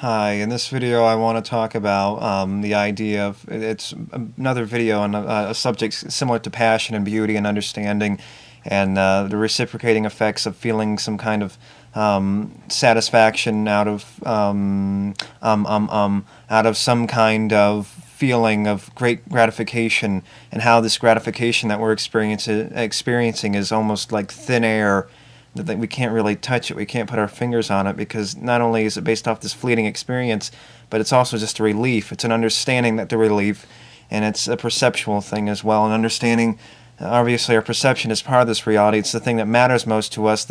Hi, in this video I want to talk about the idea of, it's another video on a subject similar to passion and beauty and understanding and the reciprocating effects of feeling some kind of satisfaction out of some kind of feeling of great gratification, and how this gratification that we're experiencing is almost like thin air, that we can't really touch it, we can't put our fingers on it, because not only is it based off this fleeting experience, but it's also just a relief. It's an understanding that the relief, and it's a perceptual thing as well. And understanding, obviously, our perception is part of this reality. It's the thing that matters most to us.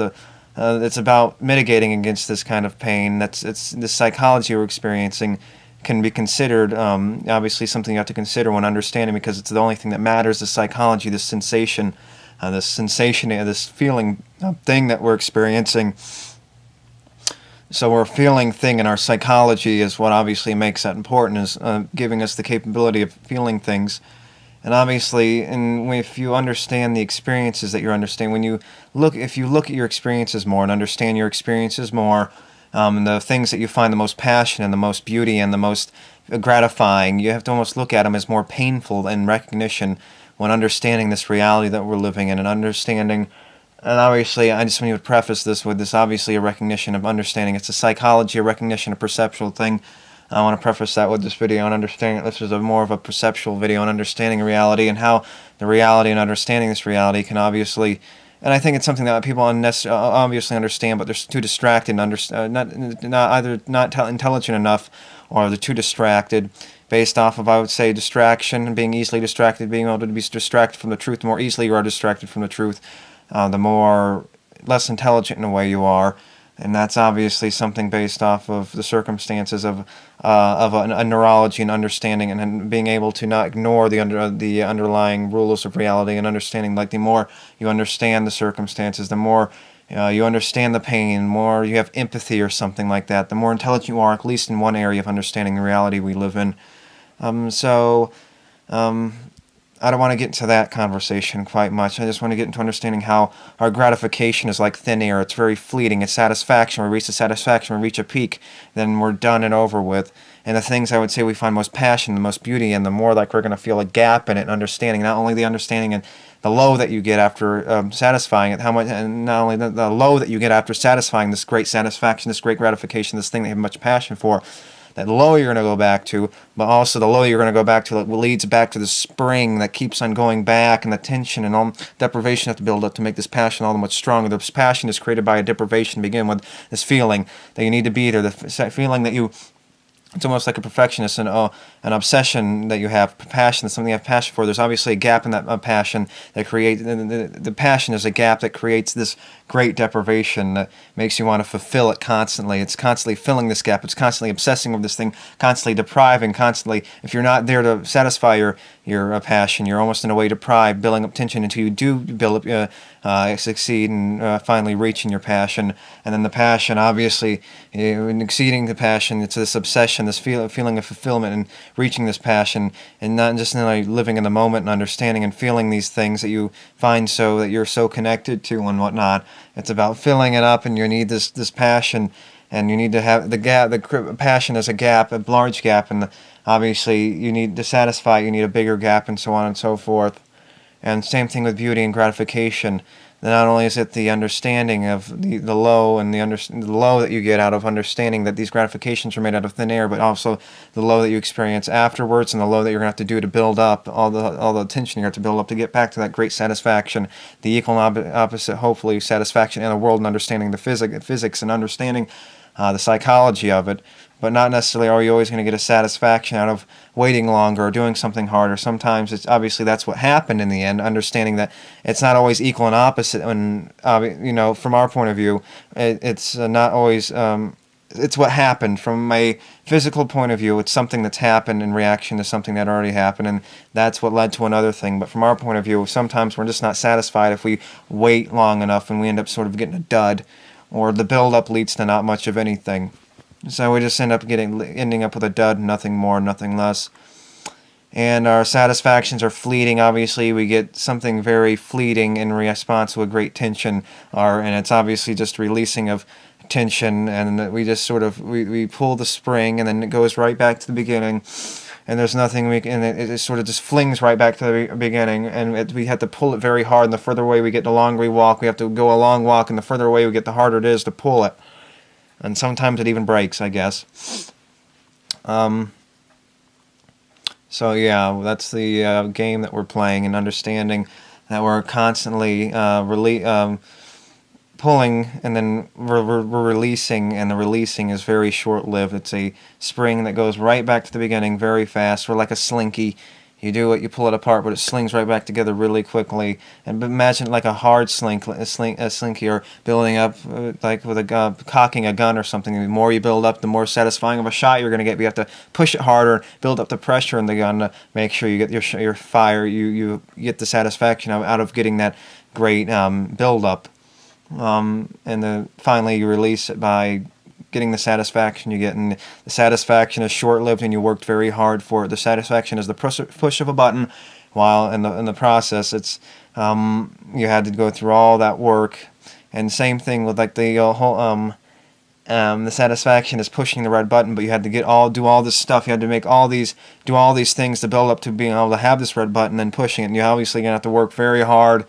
It's about mitigating against this kind of pain. It's this psychology we're experiencing can be considered, obviously, something you have to consider when understanding, because it's the only thing that matters. The psychology, this sensation, this feeling thing that we're experiencing. So our feeling thing in our psychology is what obviously makes that important, is giving us the capability of feeling things. And obviously, if you understand the experiences that you're understanding, if you look at your experiences more and understand your experiences more, the things that you find the most passion and the most beauty and the most gratifying, you have to almost look at them as more painful in recognition, when understanding this reality that we're living in, and understanding. And obviously, I just want to preface this with this, obviously, a recognition of understanding. It's a psychology, a recognition, a perceptual thing. I want to preface that with this video and understanding this is more of a perceptual video on understanding reality, and how the reality and understanding this reality can obviously, and I think it's something that people obviously understand, but they're too distracted, not intelligent enough, or they're too distracted, based off of, I would say, distraction, being easily distracted, being able to be distracted from the truth. The more easily you are distracted from the truth, the more less intelligent in a way you are. And that's obviously something based off of the circumstances of a neurology and understanding, and being able to not ignore the underlying rules of reality, and understanding, like, the more you understand the circumstances, the more you understand the pain, the more you have empathy or something like that, the more intelligent you are, at least in one area of understanding the reality we live in. I don't want to get into that conversation quite much. I just want to get into understanding how our gratification is like thin air. It's very fleeting. It's satisfaction. We reach the satisfaction, we reach a peak, then we're done and over with. And the things I would say we find most passion, the most beauty, and the more like we're going to feel a gap in it, and understanding, not only the understanding and the low that you get after satisfying it, how much, and not only the low that you get after satisfying this great satisfaction, this great gratification, this thing that you have much passion for, that low you're going to go back to, but also the low you're going to go back to that leads back to the spring that keeps on going back, and the tension and all deprivation have to build up to make this passion all the much stronger. This passion is created by a deprivation to begin with, this feeling that you need to be there, the feeling that you, it's almost like a perfectionist and an obsession that you have. Passion is something you have passion for. There's obviously a gap in that passion that creates, the passion is a gap that creates this great deprivation that makes you want to fulfill it constantly. It's constantly filling this gap. It's constantly obsessing over this thing, constantly depriving, constantly. If you're not there to satisfy your passion, you're almost in a way deprived, building up tension until you do build up, succeed in finally reaching your passion. And then the passion, obviously, exceeding the passion, it's this obsession, this feeling of fulfillment, and reaching this passion, and not just living in the moment and understanding and feeling these things that you find so that you're so connected to and whatnot. It's about filling it up, and you need this passion, and you need to have the gap. The passion is a gap, a large gap, and obviously you need to satisfy it, you need a bigger gap, and so on and so forth. And same thing with beauty and gratification. Not only is it the understanding of the low, and the low that you get out of understanding that these gratifications are made out of thin air, but also the low that you experience afterwards, and the low that you're going to have to do to build up all the tension you have to build up to get back to that great satisfaction, the equal and opposite, hopefully, satisfaction in the world, and understanding the physics and understanding the psychology of it. But not necessarily are you always going to get a satisfaction out of waiting longer or doing something harder. Sometimes it's obviously that's what happened in the end, understanding that it's not always equal and opposite. And, from our point of view, it's not always, it's what happened. From a physical point of view, it's something that's happened in reaction to something that already happened, and that's what led to another thing. But from our point of view, sometimes we're just not satisfied if we wait long enough, and we end up sort of getting a dud, or the build-up leads to not much of anything. So we just ending up with a dud, nothing more, nothing less. And our satisfactions are fleeting. Obviously, we get something very fleeting in response to a great tension, and it's obviously just releasing of tension, and we just sort of we pull the spring, and then it goes right back to the beginning, and there's nothing we can, and it sort of just flings right back to the beginning, and we have to pull it very hard, and the further away we get, the longer we walk. We have to go a long walk, and the further away we get, the harder it is to pull it, and sometimes it even breaks, I guess. So yeah, that's the game that we're playing, and understanding that we're constantly pulling, and then we're releasing, and the releasing is very short-lived. It's a spring that goes right back to the beginning very fast. We're like a slinky. You do it, you pull it apart, but it slings right back together really quickly. And imagine it like a hard slinky, or building up like with cocking a gun or something. The more you build up, the more satisfying of a shot you're going to get. But you have to push it harder, build up the pressure in the gun to make sure you get your fire. You get the satisfaction out of getting that great build up. And finally you release it by getting the satisfaction you get, and the satisfaction is short-lived, and you worked very hard for it. The satisfaction is the push of a button, while in the process it's you had to go through all that work. And same thing with like the whole the satisfaction is pushing the red button, but you had to do all this stuff. You had to do all these things to build up to being able to have this red button and pushing it. And you're obviously gonna have to work very hard.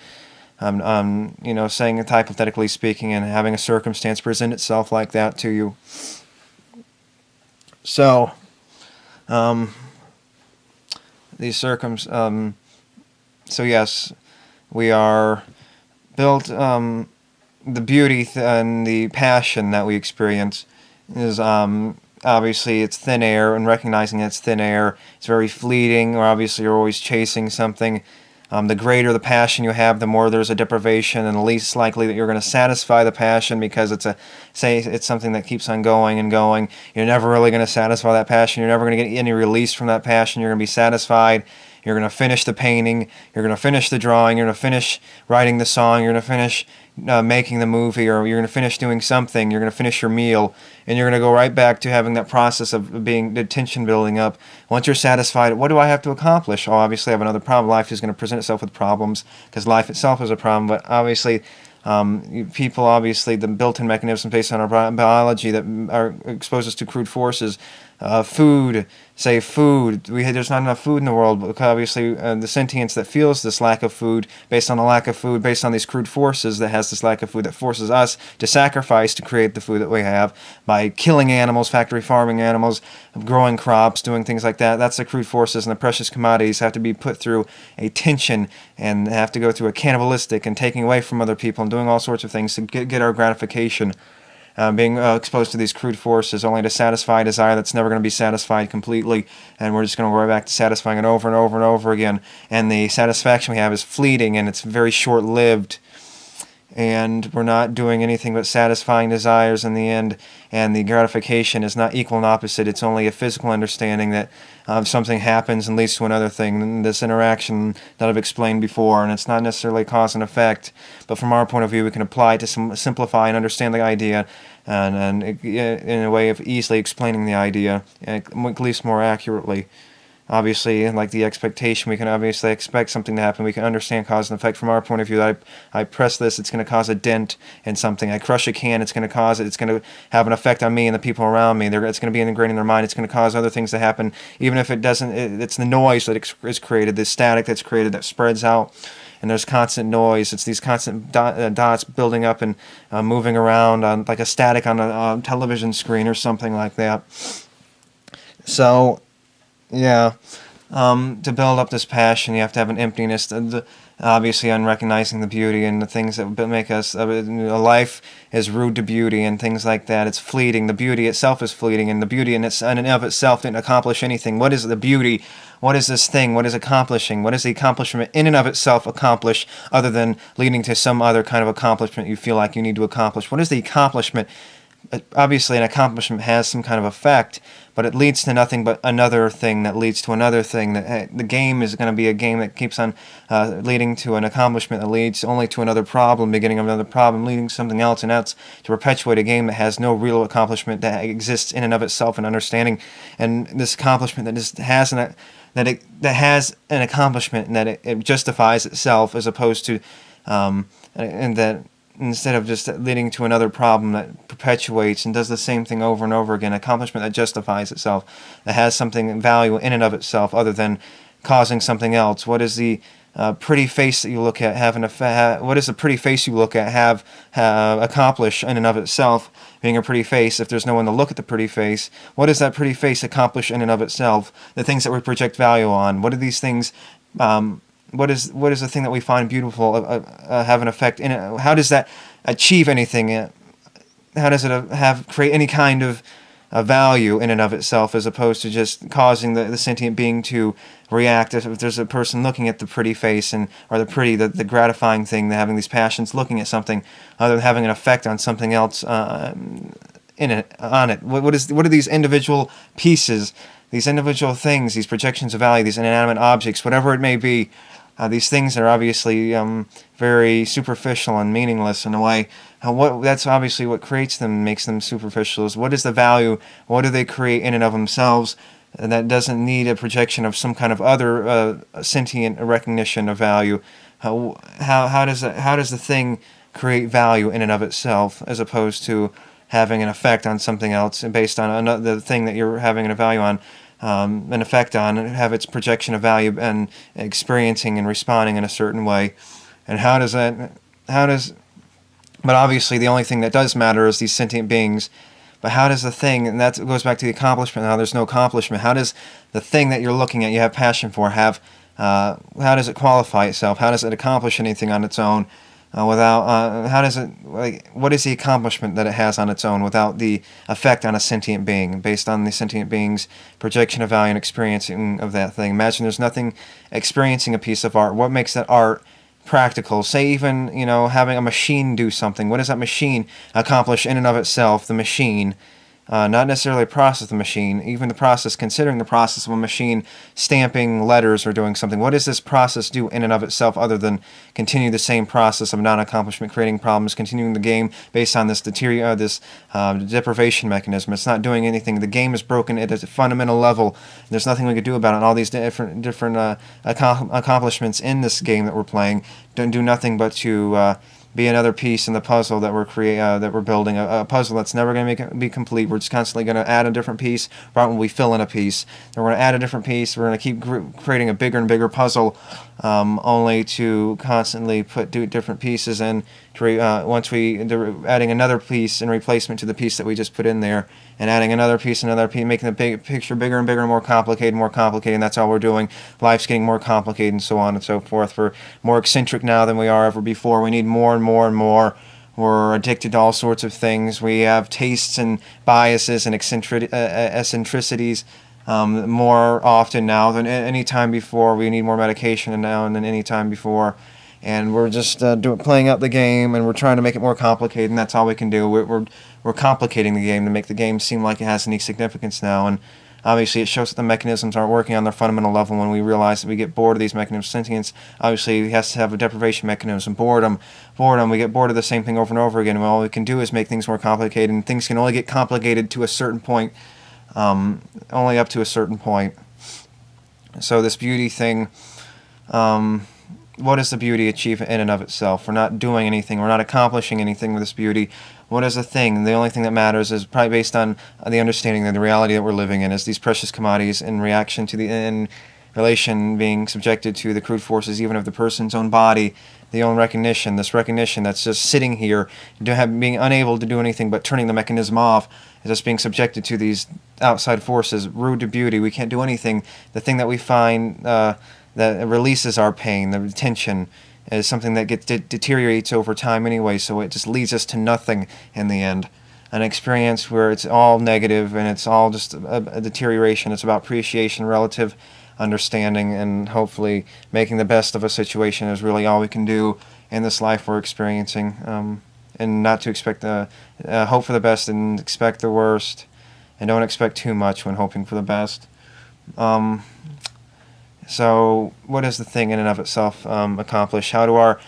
Saying it hypothetically speaking, and having a circumstance present itself like that to you. So, so yes, we are built, the beauty and the passion that we experience is, obviously it's thin air, and recognizing it's thin air, it's very fleeting, or obviously you're always chasing something. The greater the passion you have, the more there's a deprivation, and the least likely that you're going to satisfy the passion, because it's something that keeps on going and going. You're never really going to satisfy that passion. You're never going to get any release from that passion. You're going to be satisfied. You're going to finish the painting. You're going to finish the drawing. You're going to finish writing the song. You're going to finish making the movie, or you're going to finish doing something. You're going to finish your meal, and you're going to go right back to having that process of being the tension building up. Once you're satisfied, what do I have to accomplish? Oh, obviously I have another problem. Life is going to present itself with problems, because life itself is a problem. But obviously, people, obviously, the built-in mechanisms based on our biology that are expose us to crude forces. Food, there's not enough food in the world, because obviously the sentience that feels this lack of food, based on the lack of food, based on these crude forces that has this lack of food, that forces us to sacrifice to create the food that we have by killing animals, factory farming animals, growing crops, doing things like that. That's the crude forces, and the precious commodities have to be put through a tension, and have to go through a cannibalistic and taking away from other people and doing all sorts of things to get our gratification. Being exposed to these crude forces, only to satisfy a desire that's never going to be satisfied completely, and we're just going to go right back to satisfying it over and over and over again. And the satisfaction we have is fleeting, and it's very short-lived, and we're not doing anything but satisfying desires in the end, and the gratification is not equal and opposite. It's only a physical understanding that something happens and leads to another thing, and this interaction that I've explained before, and it's not necessarily cause and effect, but from our point of view we can apply it to simplify and understand the idea, and in a way of easily explaining the idea, at least more accurately. Obviously, like the expectation, we can obviously expect something to happen. We can understand cause and effect from our point of view. That I press this, it's going to cause a dent in something. I crush a can, it's going to have an effect on me and the people around me. It's going to be ingrained in their mind. It's going to cause other things to happen, even if it doesn't. It's the noise that is created, the static that's created, that spreads out. And there's constant noise. It's these constant dots building up and moving around on like a static on a television screen or something like that. So, yeah, to build up this passion, you have to have an emptiness, obviously unrecognizing the beauty and the things that make us, life is rude to beauty and things like that. It's fleeting. The beauty itself is fleeting, and the beauty in and of itself didn't accomplish anything. What is the beauty? What is this thing? What is accomplishing? What is the accomplishment in and of itself accomplish, other than leading to some other kind of accomplishment you feel like you need to accomplish? What is the accomplishment? Obviously, an accomplishment has some kind of effect, but it leads to nothing but another thing that leads to another thing. That the game is going to be a game that keeps on leading to an accomplishment that leads only to another problem, beginning of another problem, leading to something else, and that's to perpetuate a game that has no real accomplishment that exists in and of itself and understanding. And this accomplishment that just has that has an accomplishment and that it justifies itself, as opposed to and that instead of just leading to another problem that perpetuates and does the same thing over and over again. Accomplishment that justifies itself, that has something value in and of itself other than causing something else. What is the pretty face that you look at what does the pretty face you look at have accomplish in and of itself? Being a pretty face, if there's no one to look at the pretty face, what does that pretty face accomplish in and of itself? The things that we project value on, what are these things? What is the thing that we find beautiful have an effect in it? How does that achieve anything? How does it create any kind of value in and of itself, as opposed to just causing the sentient being to react? If there's a person looking at the pretty face or the gratifying thing, having these passions, looking at something, other than having an effect on something else on it. What are these individual pieces, these individual things, these projections of value, these inanimate objects, whatever it may be? These things are obviously very superficial and meaningless in a way. That's obviously what creates them, makes them superficial. Is what is the value? What do they create in and of themselves? And that doesn't need a projection of some kind of other sentient recognition of value. How does the thing create value in and of itself, as opposed to having an effect on something else, and based on the thing that you're having a value on? An effect on, and have its projection of value and experiencing and responding in a certain way. And but obviously the only thing that does matter is these sentient beings. But how does the thing, and that goes back to the accomplishment, how there's no accomplishment, how does the thing that you're looking at, you have passion for, how does it qualify itself? How does it accomplish anything on its own? What is the accomplishment that it has on its own without the effect on a sentient being, based on the sentient being's projection of value and experiencing of that thing? Imagine there's nothing experiencing a piece of art. What makes that art practical? Say even, having a machine do something. What does that machine accomplish in and of itself? The machine. Not necessarily process the machine, even the process, considering the process of a machine stamping letters or doing something. What does this process do in and of itself other than continue the same process of non-accomplishment, creating problems, continuing the game based on this deprivation mechanism? It's not doing anything. The game is broken at a fundamental level. There's nothing we could do about it. And all these different accomplishments in this game that we're playing don't do nothing but to be another piece in the puzzle that we're building, a puzzle that's never going to be complete. We're just constantly going to add a different piece right when we fill in a piece. Then we're going to add a different piece. We're going to keep creating a bigger and bigger puzzle, only to constantly put different pieces in. Once adding another piece in replacement to the piece that we just put in there, and adding another piece, making the big picture bigger and bigger and more complicated, and that's all we're doing. Life's getting more complicated, and so on and so forth. We're more eccentric now than we are ever before. We need more and more and more. We're addicted to all sorts of things. We have tastes and biases and eccentricities more often now than any time before. We need more medication now than any time before. And we're just playing out the game, and we're trying to make it more complicated, and that's all we can do. We're complicating the game to make the game seem like it has any significance now, and obviously it shows that the mechanisms aren't working on their fundamental level. When we realize that we get bored of these mechanisms, sentience obviously has to have a deprivation mechanism. Boredom, we get bored of the same thing over and over again, and all we can do is make things more complicated, and things can only get complicated to a certain point, only up to a certain point. So this beauty thing, what does the beauty achieve in and of itself? We're not doing anything. We're not accomplishing anything with this beauty. What is the thing? The only thing that matters is probably based on the understanding that the reality that we're living in is these precious commodities in relation being subjected to the crude forces even of the person's own body, the own recognition, this recognition that's just sitting here, being unable to do anything but turning the mechanism off, is just being subjected to these outside forces, rude to beauty. We can't do anything. The thing that we find that releases our pain, the tension, is something that deteriorates over time anyway, so it just leads us to nothing in the end. An experience where it's all negative and it's all just a deterioration. It's about appreciation, relative understanding, and hopefully making the best of a situation is really all we can do in this life we're experiencing. And not to expect hope for the best and expect the worst, and don't expect too much when hoping for the best. So what does the thing in and of itself accomplish? How do our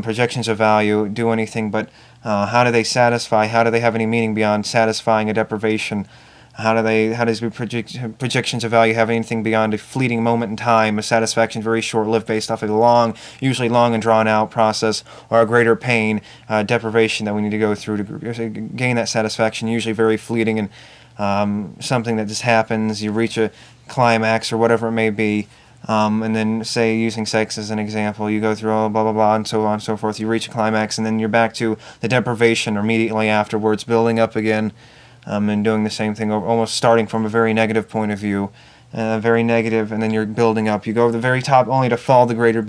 projections of value do anything but how do they satisfy? How do they have any meaning beyond satisfying a deprivation? How does projections of value have anything beyond a fleeting moment in time? A satisfaction very short-lived, based off a usually long and drawn-out process, or a greater pain, deprivation that we need to go through to gain that satisfaction. Usually very fleeting, and something that just happens. You reach a climax or whatever it may be. And then, say, using sex as an example, you go through all blah blah blah and so on and so forth. You reach a climax, and then you're back to the deprivation immediately afterwards, building up again, and doing the same thing, almost starting from a very negative point of view, very negative, and then you're building up. You go to the very top, only to fall the greater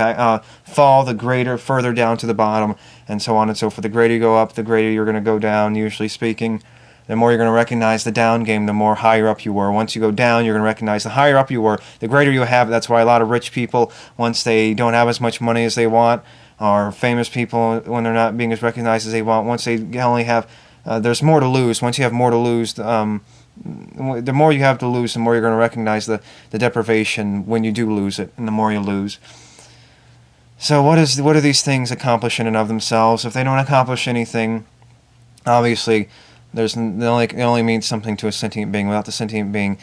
further down to the bottom, and so on and so forth. The greater you go up, the greater you're going to go down. Usually speaking. The more you're going to recognize the down game, the more higher up you were. Once you go down, you're going to recognize the higher up you were, the greater you have. That's why a lot of rich people, once they don't have as much money as they want, or famous people, when they're not being as recognized as they want, once they only have, there's more to lose. Once you have more to lose, the more you have to lose, the more you're going to recognize the deprivation when you do lose it, and the more you lose. So what do these things accomplish in and of themselves? If they don't accomplish anything, obviously, it only means something to a sentient being. Without the sentient being,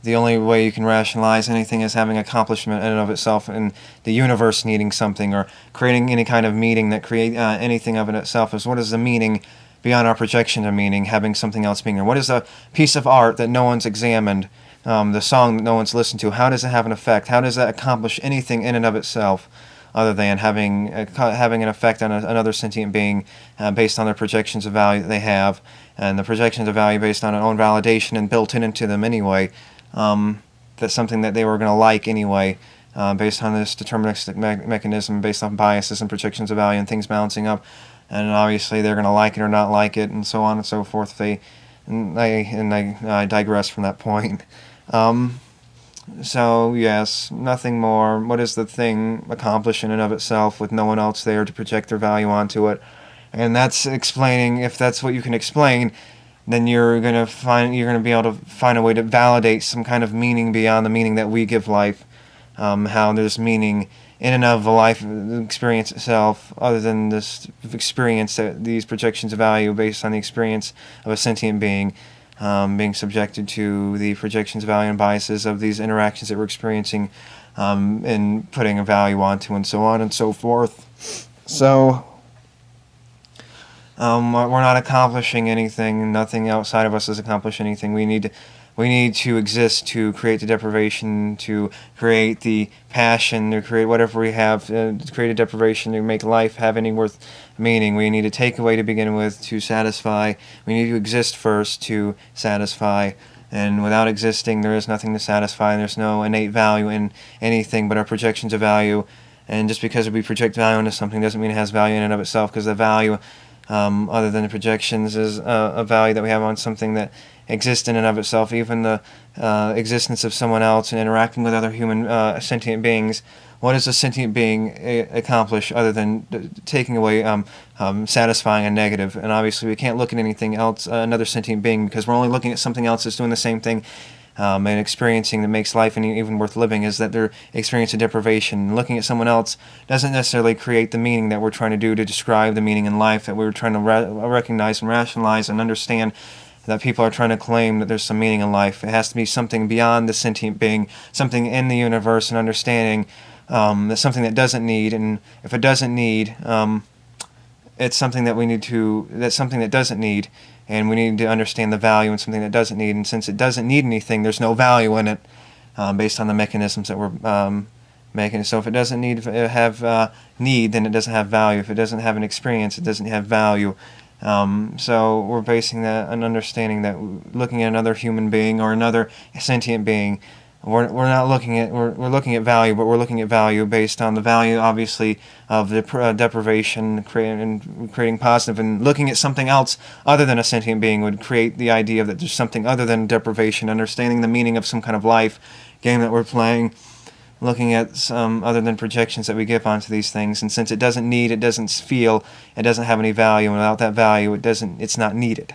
the only way you can rationalize anything as having accomplishment in and of itself, and the universe needing something, or creating any kind of meaning that create anything of it itself, is what is the meaning beyond our projection of meaning, having something else being there? What is a piece of art that no one's examined, the song that no one's listened to? How does it have an effect? How does that accomplish anything in and of itself, other than having an effect on another sentient being based on their projections of value that they have, and the projections of value based on their own validation and built into them anyway. That's something that they were going to like anyway, based on this deterministic mechanism, based on biases and projections of value and things balancing up. And obviously they're going to like it or not like it, and so on and so forth. I digress from that point. So yes, nothing more. What does the thing accomplish in and of itself with no one else there to project their value onto it? And that's explaining. If that's what you can explain, then you're gonna be able to find a way to validate some kind of meaning beyond the meaning that we give life. How there's meaning in and of the life experience itself, other than this experience, that these projections of value based on the experience of a sentient being. Being subjected to the projections of value and biases of these interactions that we're experiencing, and putting a value onto, and so on and so forth. So, we're not accomplishing anything. Nothing outside of us has accomplished anything. We need to exist to create the deprivation, to create the passion, to create whatever we have, to create a deprivation, to make life have any worth meaning. We need to take away to begin with to satisfy. We need to exist first to satisfy. And without existing, there is nothing to satisfy, and there's no innate value in anything but our projections of value. And just because we project value into something doesn't mean it has value in and of itself, because the value, other than the projections, is a value that we have on something that exists in and of itself. Even the existence of someone else and interacting with other human sentient beings. What does a sentient being accomplish other than taking away, satisfying a negative? And obviously we can't look at anything else, another sentient being, because we're only looking at something else that's doing the same thing, and experiencing that makes life even worth living, is that they're experiencing deprivation. Looking at someone else doesn't necessarily create the meaning that we're trying to do to describe the meaning in life that we're trying to recognize and rationalize and understand, that people are trying to claim that there's some meaning in life. It has to be something beyond the sentient being, something in the universe, and understanding that's something that doesn't need. And if it doesn't need, it's something that that's something that doesn't need, and we need to understand the value in something that doesn't need. And since it doesn't need anything, there's no value in it, based on the mechanisms that we're making. So if it doesn't have need, then it doesn't have value. If it doesn't have an experience, it doesn't have value. So we're basing an understanding that looking at another human being or another sentient being, we're looking at value, but we're looking at value based on the value, obviously, of the deprivation, creating positive, and looking at something else other than a sentient being would create the idea that there's something other than deprivation, understanding the meaning of some kind of life game that we're playing, looking at some other than projections that we give onto these things. And since it doesn't need, it doesn't feel, it doesn't have any value, and without that value, it's not needed.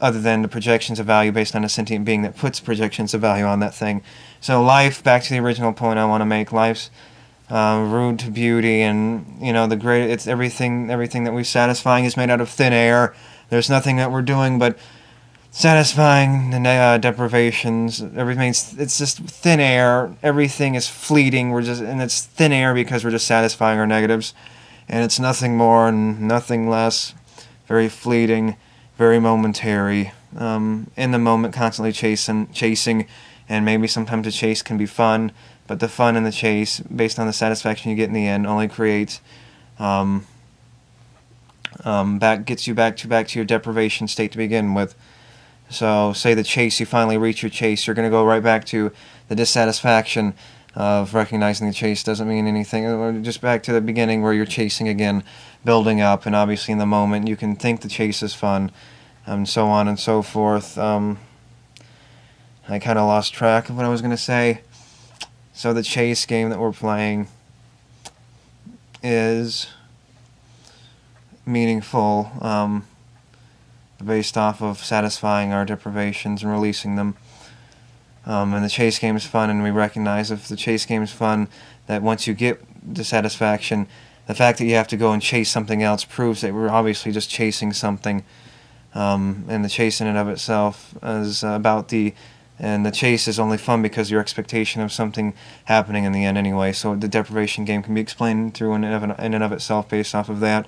Other than the projections of value based on a sentient being that puts projections of value on that thing. So life, back to the original point I want to make, life's root to beauty, and it's everything that we're satisfying is made out of thin air. There's nothing that we're doing but satisfying the deprivations. Everything's, it's just thin air. Everything is fleeting. And it's thin air because we're just satisfying our negatives, and it's nothing more and nothing less. Very fleeting, very momentary. In the moment, constantly chasing, and maybe sometimes the chase can be fun, but the fun in the chase, based on the satisfaction you get in the end, only creates gets you back to your deprivation state to begin with. So, say the chase, you finally reach your chase, you're going to go right back to the dissatisfaction of recognizing the chase doesn't mean anything. Or just back to the beginning where you're chasing again, building up, and obviously in the moment you can think the chase is fun, and so on and so forth. I kind of lost track of what I was going to say. So the chase game that we're playing is meaningful, based off of satisfying our deprivations and releasing them. And the chase game is fun, and we recognize if the chase game is fun, that once you get the satisfaction, the fact that you have to go and chase something else proves that we're obviously just chasing something. And the chase in and of itself is and the chase is only fun because your expectation of something happening in the end anyway. So the deprivation game can be explained through in and of itself based off of that.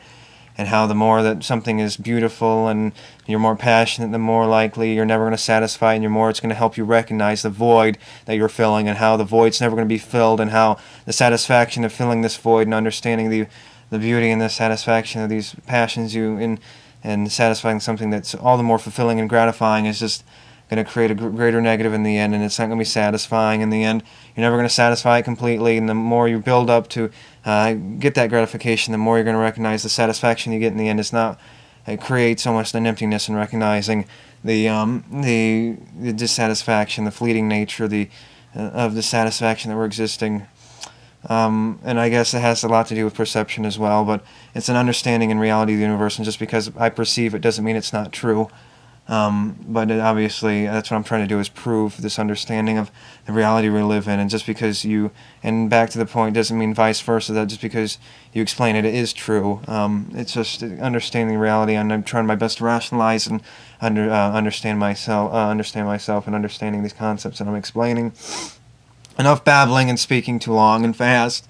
And how the more that something is beautiful and you're more passionate, the more likely you're never going to satisfy, and the more it's going to help you recognize the void that you're filling, and how the void's never going to be filled, and how the satisfaction of filling this void and understanding the beauty and the satisfaction of these passions and satisfying something that's all the more fulfilling and gratifying is just going to create a greater negative in the end, and it's not going to be satisfying in the end. You're never going to satisfy it completely, and the more you build up to get that gratification, the more you're going to recognize the satisfaction you get in the end. It creates almost an emptiness in recognizing the dissatisfaction, the fleeting nature of the satisfaction that we're existing. And I guess it has a lot to do with perception as well, but it's an understanding in reality of the universe, and just because I perceive it doesn't mean it's not true. But obviously, that's what I'm trying to do, is prove this understanding of the reality we live in. And just because and back to the point, doesn't mean vice versa, that just because you explain it, it is true. It's just understanding reality, and I'm trying my best to rationalize and understand myself and understanding these concepts that I'm explaining. Enough babbling and speaking too long and fast.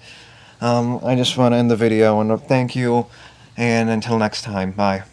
I just want to end the video and thank you, and until next time, bye.